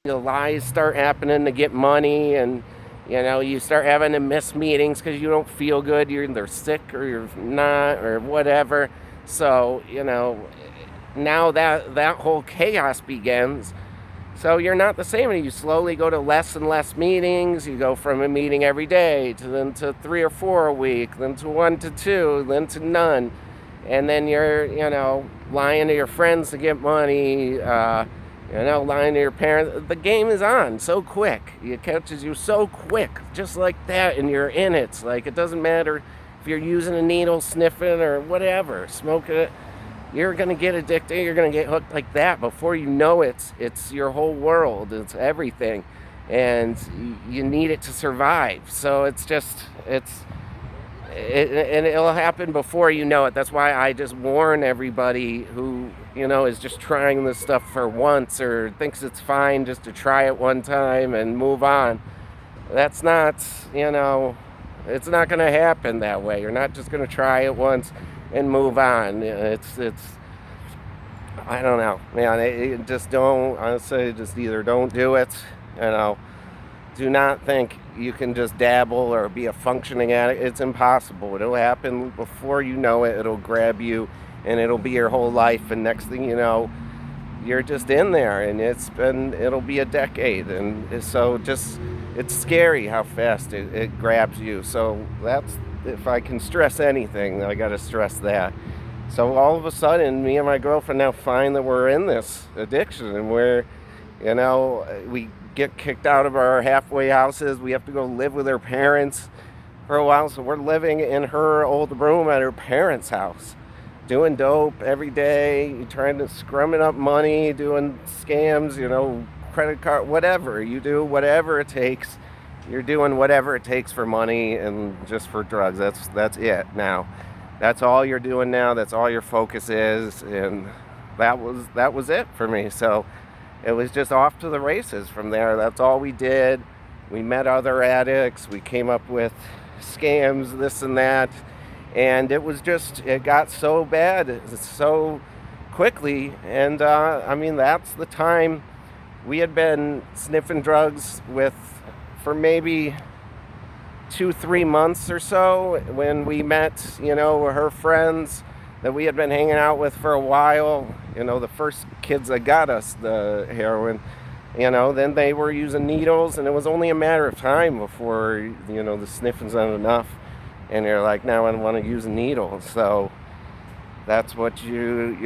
The lies start happening to get money, and you start having to miss meetings because you don't feel good. You're either sick or you're not or whatever. So now that whole chaos begins. So you're not the same. You slowly go to less and less meetings. You go from a meeting every day to 3 or 4 a week, then to 1 to 2, then to none. And then you're, lying to your friends to get money, lying to your parents. The game is on so quick. It catches you so quick, just like that, and you're in it. Like, it doesn't matter if you're using a needle, sniffing, or whatever, smoking it. You're going to get addicted. You're going to get hooked like that. Before you know it, it's your whole world. It's everything. And you need it to survive. So and it'll happen before you know it. That's why I just warn everybody who, is just trying this stuff for once or thinks it's fine just to try it one time and move on. That's not, it's not going to happen that way. You're not just going to try it once and move on. It's I don't know, man. Just don't, honestly, just either don't do it, do not think you can just dabble or be a functioning addict. It's impossible. It'll happen before you know it. It'll grab you, and it'll be your whole life, and next thing you know, you're just in there, and it'll be a decade. And so it's scary how fast it grabs you. So that's, if I can stress anything, I got to stress that. So all of a sudden, me and my girlfriend now find that we're in this addiction, and we get kicked out of our halfway houses. We have to go live with her parents for a while. So we're living in her old room at her parents' house, doing dope every day, trying to scrumming up money, doing scams, credit card, whatever. You do whatever it takes. You're doing whatever it takes for money and just for drugs. That's it now. That's all you're doing now. That's all your focus is. And that was it for me. So it was just off to the races from there. That's all we did. We met other addicts. We came up with scams, this and that. And it got so bad so quickly. And that's the time we had been sniffing drugs for maybe 2-3 months or so when we met, her friends that we had been hanging out with for a while. The first kids that got us the heroin, then they were using needles, and it was only a matter of time before, the sniffing's not enough. And they're like, now I want to use a needle. So that's what you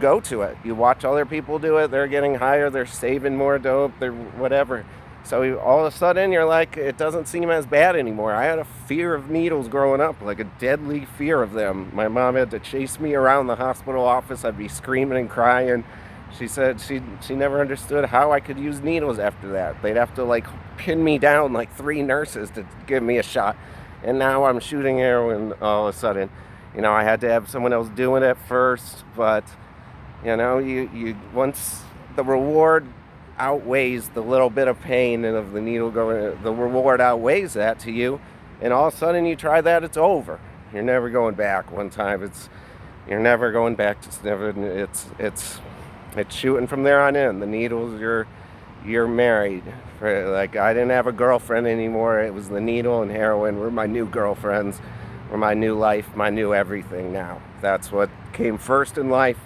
go to it. You watch other people do it. They're getting higher. They're saving more dope. They're whatever. So all of a sudden, you're like, it doesn't seem as bad anymore. I had a fear of needles growing up, like a deadly fear of them. My mom had to chase me around the hospital office. I'd be screaming and crying. She said she never understood how I could use needles after that. They'd have to pin me down like 3 nurses to give me a shot. And now I'm shooting heroin all of a sudden. I had to have someone else doing it first, but you once the reward outweighs the little bit of pain and of the needle going, the reward outweighs that to you, and all of a sudden you try that, it's over. You're never going back. One time you're never going back to sniffing. It's shooting from there on in. The needles, you're married. I didn't have a girlfriend anymore. It was the needle and heroin were my new girlfriends, were my new life, my new everything now. That's what came first in life.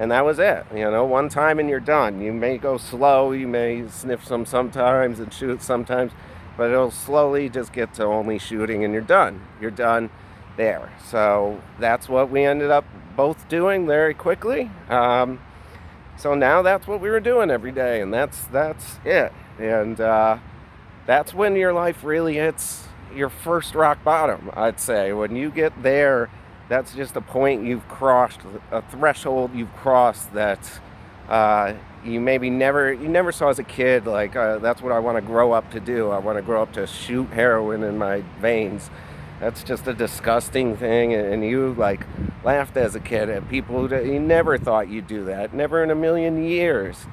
And that was it. One time and you're done. You may go slow, you may sniff sometimes and shoot sometimes, but it'll slowly just get to only shooting and you're done. You're done there. So that's what we ended up both doing very quickly. So now that's what we were doing every day, and that's it. And that's when your life really hits your first rock bottom, I'd say. When you get there, that's just a point you've crossed, a threshold you've crossed that you maybe never saw as a kid. That's what I want to grow up to do. I want to grow up to shoot heroin in my veins. That's just a disgusting thing, and you laughed as a kid at people that you never thought you'd do that, never in a million years.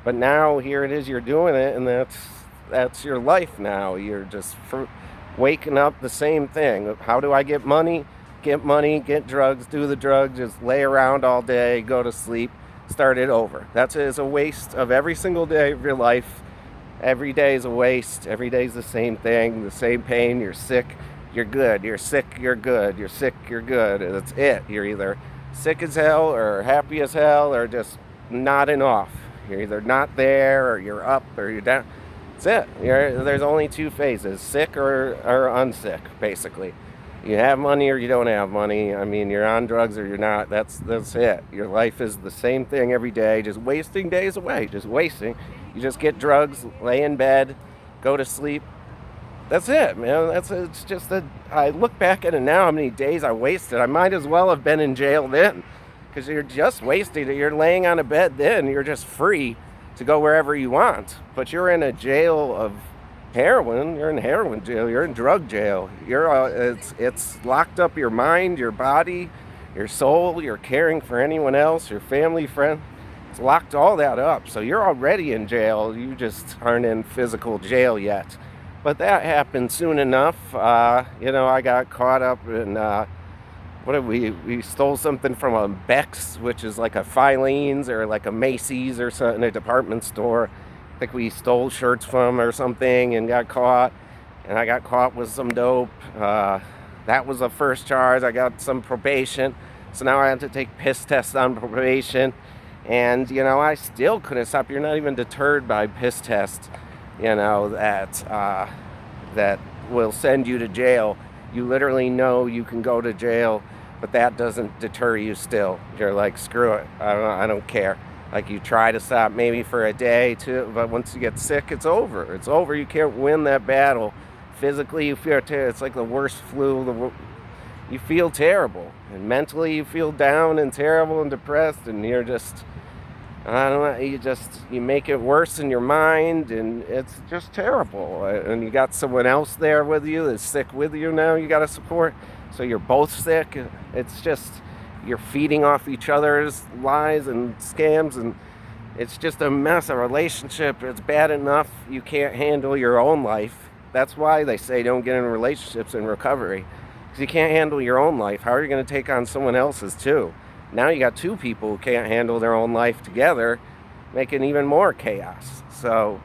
But now here it is, you're doing it, and that's your life now. You're just waking up the same thing. How do I get money? Get money, get drugs, do the drugs, just lay around all day, go to sleep. start it over. That is a waste of every single day of your life. Every day is a waste. Every day is the same thing, the same pain. You're sick, you're good. You're sick, you're good. You're sick, you're good. And that's it. You're either sick as hell or happy as hell or just nodding off. You're either not there or you're up or you're down. That's it. There's only two phases, sick or unsick, basically. You have money or you don't have money. I mean, you're on drugs or you're not. That's it. Your life is the same thing every day, just wasting days away, just wasting. You just get drugs, lay in bed, go to sleep. That's it, man. It's just that I look back at it now, how many days I wasted. I might as well have been in jail then, because you're just wasting it. You're laying on a bed then. You're just free to go wherever you want. But you're in a jail of heroin. You're in heroin jail. You're in drug jail. It's locked up your mind, your body, your soul. You're caring for anyone else, your family, friend. It's locked all that up. So you're already in jail. You just aren't in physical jail yet. But that happened soon enough. I got caught up in we stole something from a Beck's, which is like a Filene's or like a Macy's or something, a department store. I think we stole shirts from or something and got caught. And I got caught with some dope. That was the first charge. I got some probation. So now I have to take piss tests on probation. And, I still couldn't stop. You're not even deterred by piss tests, that will send you to jail. You literally know you can go to jail, but that doesn't deter you still. You're like, screw it. I don't care. Like, you try to stop maybe for a day, too, but once you get sick, it's over. It's over. You can't win that battle. Physically, you feel terrible. It's like the worst flu. You feel terrible. And mentally, you feel down and terrible and depressed, and you're just... I don't know, you make it worse in your mind, and it's just terrible. And you got someone else there with you that's sick with you now, you got to support. So you're both sick. It's just, you're feeding off each other's lies and scams, and it's just a mess. A relationship, it's bad enough you can't handle your own life. That's why they say don't get in relationships in recovery, because you can't handle your own life. How are you going to take on someone else's too? Now you got two people who can't handle their own life together, making even more chaos. So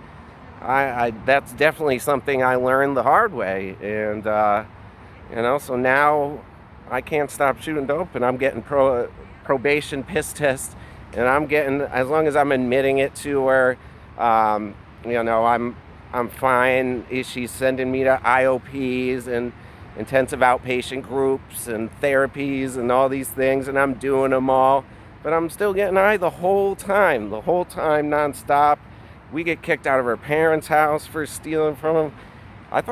that's definitely something I learned the hard way. And, so now I can't stop shooting dope, and I'm getting probation piss tests, and I'm getting, as long as I'm admitting it to her, I'm fine. She's sending me to IOPs and intensive outpatient groups and therapies and all these things, and I'm doing them all, but I'm still getting high the whole time, nonstop. We get kicked out of our parents' house for stealing from them. I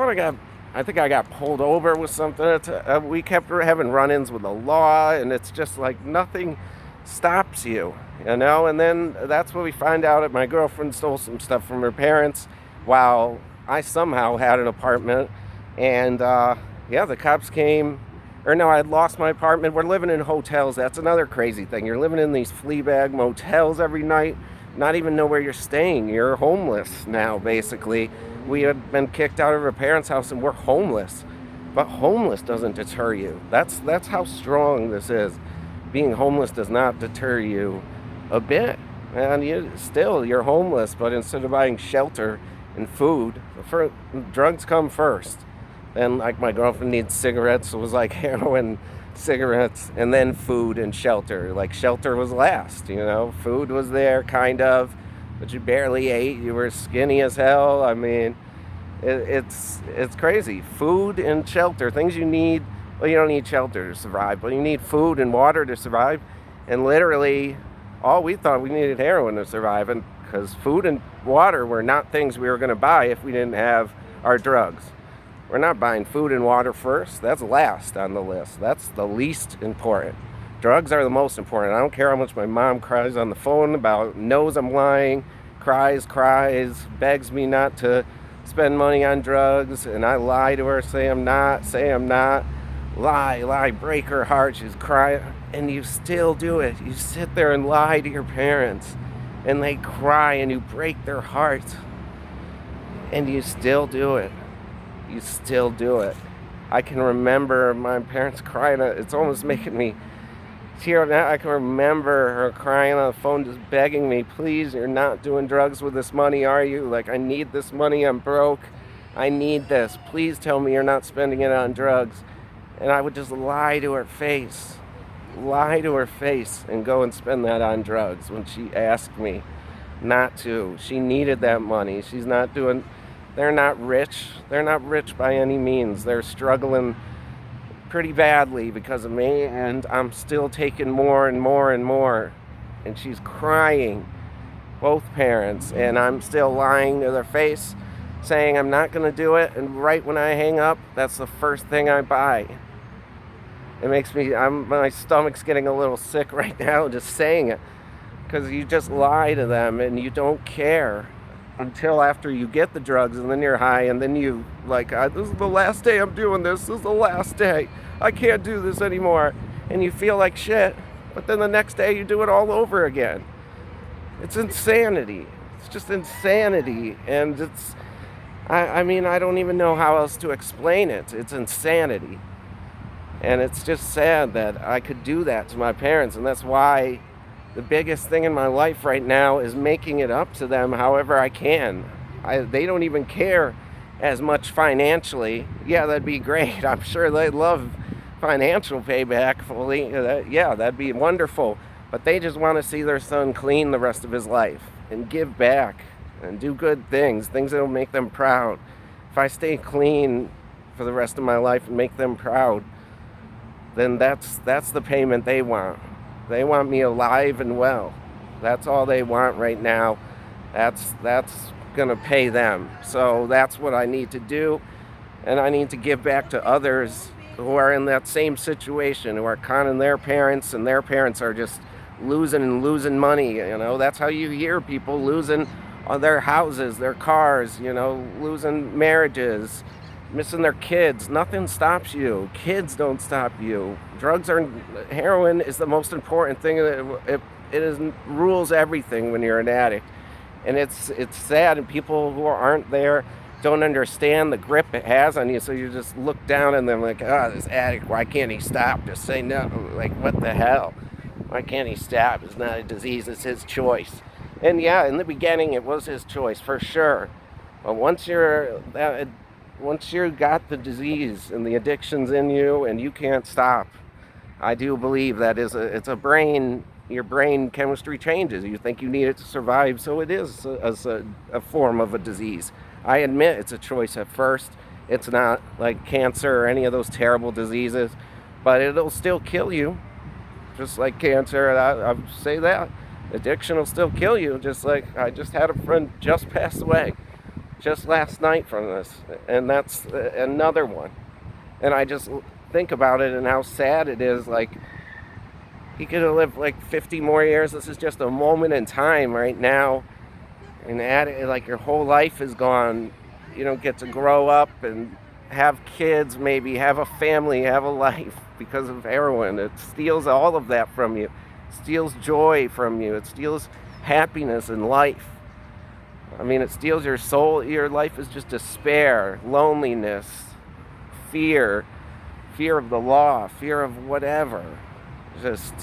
think I got pulled over with something. We kept having run-ins with the law, and it's just like nothing stops you, and then that's what we find out that my girlfriend stole some stuff from her parents while I somehow had an apartment, and the cops came, I had lost my apartment. We're living in hotels. That's another crazy thing. You're living in these flea bag motels every night, not even know where you're staying. You're homeless now, basically. We had been kicked out of our parents' house and we're homeless. But homeless doesn't deter you. That's how strong this is. Being homeless does not deter you a bit. And you're homeless, but instead of buying shelter and food, drugs come first. Then, like, my girlfriend needs cigarettes, so it was like heroin, cigarettes, and then food and shelter. Like, shelter was last, Food was there, kind of, but you barely ate. You were skinny as hell. I mean, it's crazy. Food and shelter, things you need. Well, you don't need shelter to survive, but you need food and water to survive. And literally, all we thought we needed heroin to survive, and because food and water were not things we were going to buy if we didn't have our drugs. We're not buying food and water first. That's last on the list. That's the least important. Drugs are the most important. I don't care how much my mom cries on the phone knows I'm lying, cries, begs me not to spend money on drugs, and I lie to her, say I'm not, lie, break her heart. She's crying, and you still do it. You sit there and lie to your parents, and they cry, and you break their hearts, and you still do it. You still do it. I can remember my parents crying. It's almost making me Here now, I can remember her crying on the phone, just begging me, please, you're not doing drugs with this money, are you? Like, I need this money, I'm broke. I need this. Please tell me you're not spending it on drugs. And I would just lie to her face, and go and spend that on drugs when she asked me not to. She needed that money. They're not rich. They're not rich by any means. They're struggling pretty badly because of me, and I'm still taking more and more and more. And she's crying, both parents, and I'm still lying to their face, saying I'm not going to do it, and right when I hang up, that's the first thing I buy. It makes me, my stomach's getting a little sick right now just saying it, because you just lie to them and you don't care until after you get the drugs, and then you're high, and then you like, this is the last day I'm doing this. This is the last day. I can't do this anymore. And you feel like shit, but then the next day you do it all over again. It's insanity. It's just insanity. And I mean, I don't even know how else to explain it. It's insanity. And it's just sad that I could do that to my parents, and that's why the biggest thing in my life right now is making it up to them however I can. They don't even care as much financially. Yeah, that'd be great. I'm sure they'd love financial payback fully. Yeah, that'd be wonderful. But they just want to see their son clean the rest of his life and give back and do good things that'll make them proud. If I stay clean for the rest of my life and make them proud, then that's the payment they want. They want me alive and well. That's all they want right now. That's gonna pay them. So that's what I need to do, and I need to give back to others who are in that same situation, who are conning their parents, and their parents are just losing money. That's how you hear people losing their houses, their cars, losing marriages, missing their kids. Nothing stops you. Kids don't stop you. Heroin is the most important thing. It rules everything when you're an addict. And it's sad, and people who aren't there don't understand the grip it has on you, so you just look down on them like, this addict, why can't he stop? Just say no. Like, what the hell? Why can't he stop? It's not a disease, it's his choice. And yeah, in the beginning it was his choice, for sure. But once you got the disease and the addiction's in you and you can't stop, I do believe that your brain chemistry changes. You think you need it to survive, so it is a form of a disease. I admit it's a choice at first. It's not like cancer or any of those terrible diseases, but it'll still kill you, just like cancer. I say that. Addiction will still kill you, just like I just had a friend just pass away just last night from this, and that's another one. And I just think about it and how sad it is. Like, he could have lived like 50 more years. This is just a moment in time right now, and like your whole life is gone. You don't get to grow up and have kids, maybe have a family, have a life because of heroin. It steals all of that from you. It steals joy from you. It steals happiness in life. I mean, it steals your soul. Your life is just despair, loneliness, fear of the law, fear of whatever. Just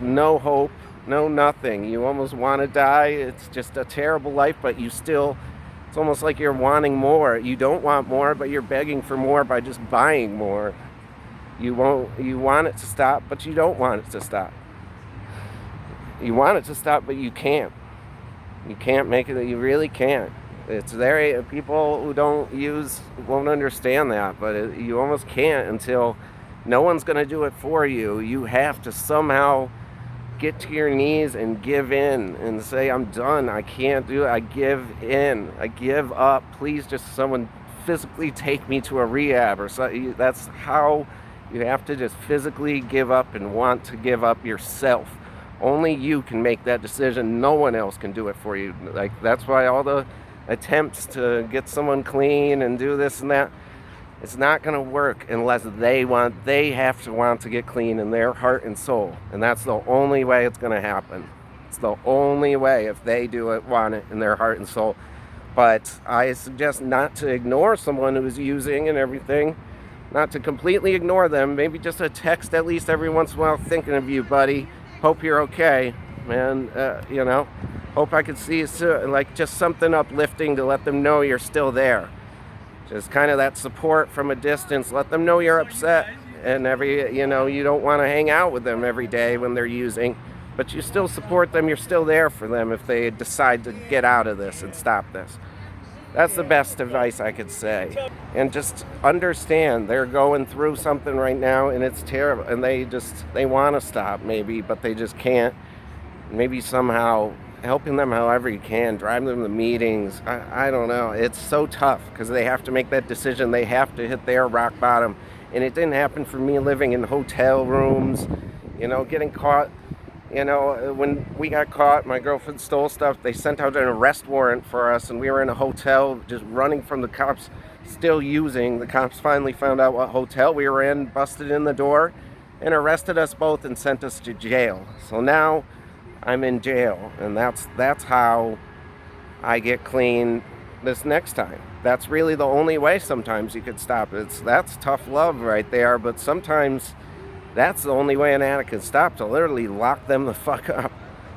no hope, no nothing. You almost want to die. It's just a terrible life, but it's almost like you're wanting more. You don't want more, but you're begging for more by just buying more. You want it to stop, but you don't want it to stop. You want it to stop, but you can't. You can't make it. You really can't. It's there. People who won't understand that, but you almost can't until no one's going to do it for you. You have to somehow get to your knees and give in and say, I'm done. I can't do it. I give in. I give up. Please, just someone physically take me to a rehab or something. That's how you have to just physically give up and want to give up yourself. Only you can make that decision. No one else can do it for you. Like, that's why all the attempts to get someone clean and do this and that, it's not going to work unless they have to want to get clean in their heart and soul. And that's the only way it's going to happen. It's the only way, if they want it in their heart and soul. But I suggest not to ignore someone who's using and everything, not to completely ignore them, maybe just a text at least every once in a while, thinking of you, buddy. Hope you're okay, man. Hope I could see you soon. Like, just something uplifting to let them know you're still there. Just kind of that support from a distance. Let them know you're upset, and you don't want to hang out with them every day when they're using, but you still support them. You're still there for them if they decide to get out of this and stop this. That's the best advice I could say. And just understand they're going through something right now, and it's terrible, and they want to stop maybe, but they just can't. Maybe somehow helping them however you can, driving them to meetings. I don't know. It's so tough because they have to make that decision. They have to hit their rock bottom. And it didn't happen for me living in hotel rooms, getting caught. When we got caught, my girlfriend stole stuff. They sent out an arrest warrant for us, and we were in a hotel just running from the cops, still using. The cops finally found out what hotel we were in, busted in the door, and arrested us both and sent us to jail. So now I'm in jail, and that's how I get clean this next time. That's really the only way sometimes you could stop it. That's tough love right there, but sometimes that's the only way an addict can stop, to literally lock them the fuck up.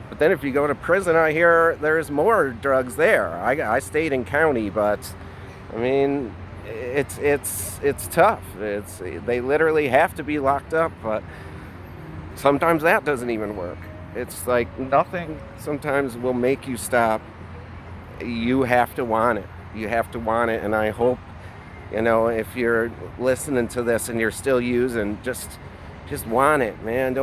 But then if you go to prison, I hear there's more drugs there. I stayed in county, but I mean, it's tough. They literally have to be locked up, but sometimes that doesn't even work. It's like nothing sometimes will make you stop. You have to want it. You have to want it. And I hope, if you're listening to this and you're still using, just want it, man.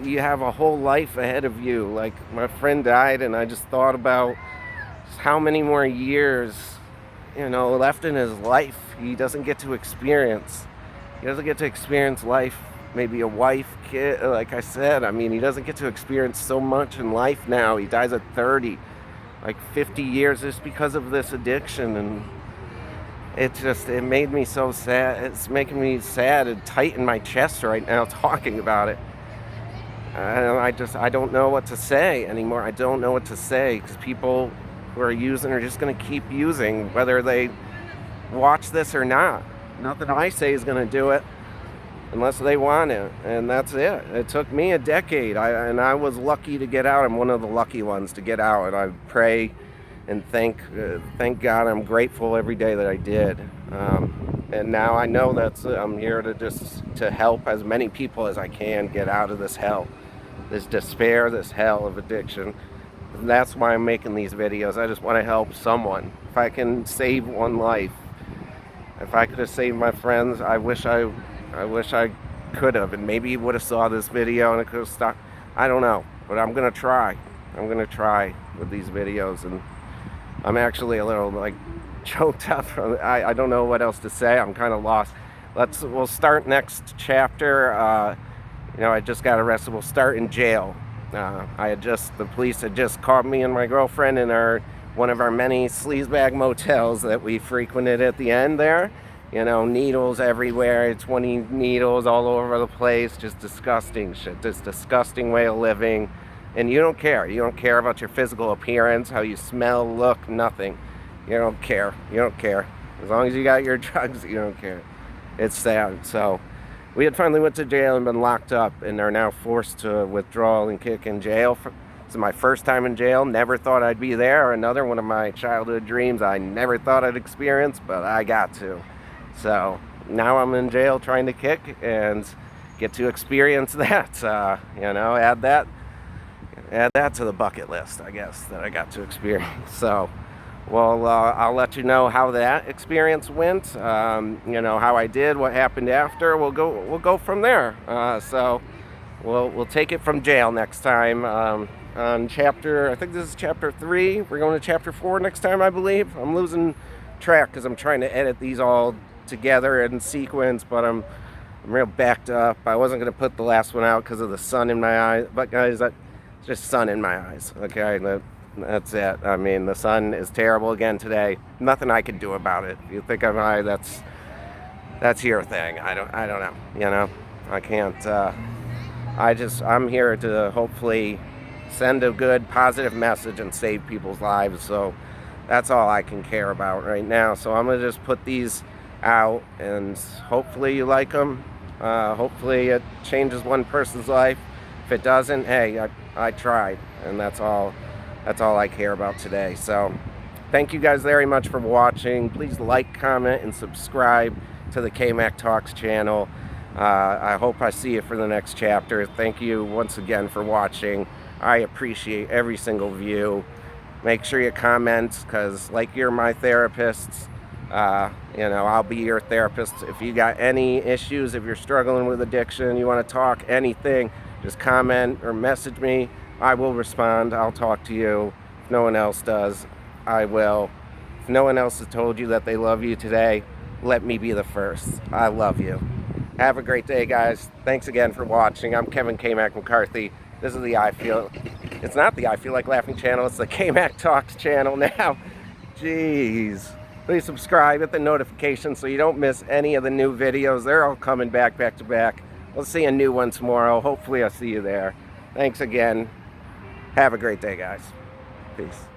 You have a whole life ahead of you. Like, my friend died, and I just thought about how many more years, left in his life he doesn't get to experience. He doesn't get to experience life. Maybe a wife, kid, like I said. I mean, he doesn't get to experience so much in life now. He dies at 30, like 50 years just because of this addiction. And it made me so sad. It's making me sad and tight in my chest right now talking about it. I don't know what to say anymore. I don't know what to say, because people who are using are just going to keep using, whether they watch this or not. Nothing I say is going to do it unless they want it, and that's it. It took me a decade, and I was lucky to get out. I'm one of the lucky ones to get out, and I pray and thank God. I'm grateful every day that I did, and now I know I'm here to help as many people as I can get out of this hell, this despair, this hell of addiction. And that's why I'm making these videos. I just want to help someone. If I can save one life, if I could have saved my friends, I wish I could have, and maybe you would have saw this video and it could have stopped. I don't know, but I'm gonna try. I'm gonna try with these videos, and I'm actually a little choked up. I don't know what else to say. I'm kind of lost. We'll start next chapter. I just got arrested. We'll start in jail. The police had just caught me and my girlfriend in one of our many sleazebag motels that we frequented at the end there. Needles everywhere, 20 needles all over the place, just disgusting shit, this disgusting way of living. And you don't care. You don't care about your physical appearance, how you smell, look, nothing. You don't care. You don't care. As long as you got your drugs, you don't care. It's sad. So we had finally went to jail and been locked up, and are now forced to withdraw and kick in jail. This is my first time in jail. Never thought I'd be there. Another one of my childhood dreams I never thought I'd experience, but I got to. So now I'm in jail trying to kick and get to experience that. Add that to the bucket list, I guess, that I got to experience. So, well, I'll let you know how that experience went. How I did, what happened after. We'll go from there. So we'll take it from jail next time. On chapter, I think this is chapter 3. We're going to chapter 4 next time, I believe. I'm losing track because I'm trying to edit these all together in sequence, but I'm real backed up. I wasn't going to put the last one out because of the sun in my eyes, but guys, that's just sun in my eyes. Okay, that's it. I mean, the sun is terrible again today. Nothing I can do about it. If you think I'm high, that's your thing. I don't know. I can't. I'm here to hopefully send a good, positive message and save people's lives. So that's all I can care about right now. So I'm gonna just put these out, and hopefully you like them. Hopefully it changes one person's life. If it doesn't, hey, I tried, and that's all I care about today. So thank you guys very much for watching. Please like, comment, and subscribe to the KMaccTalks channel. I hope I see you for the next chapter. Thank you once again for watching. I appreciate every single view. Make sure you comment, because like you're my therapists, I'll be your therapist. If you got any issues, if you're struggling with addiction, you want to talk, anything, just comment or message me. I will respond. I'll talk to you. If no one else does, I will. If no one else has told you that they love you today, let me be the first. I love you. Have a great day, guys. Thanks again for watching. I'm Kevin KMac McCarthy. This is the it's not the I Feel Like Laughing channel, it's the KMaccTalks channel now. Jeez. Please subscribe, hit the notification so you don't miss any of the new videos. They're all coming back to back. We'll see a new one tomorrow. Hopefully I'll see you there. Thanks again. Have a great day, guys. Peace.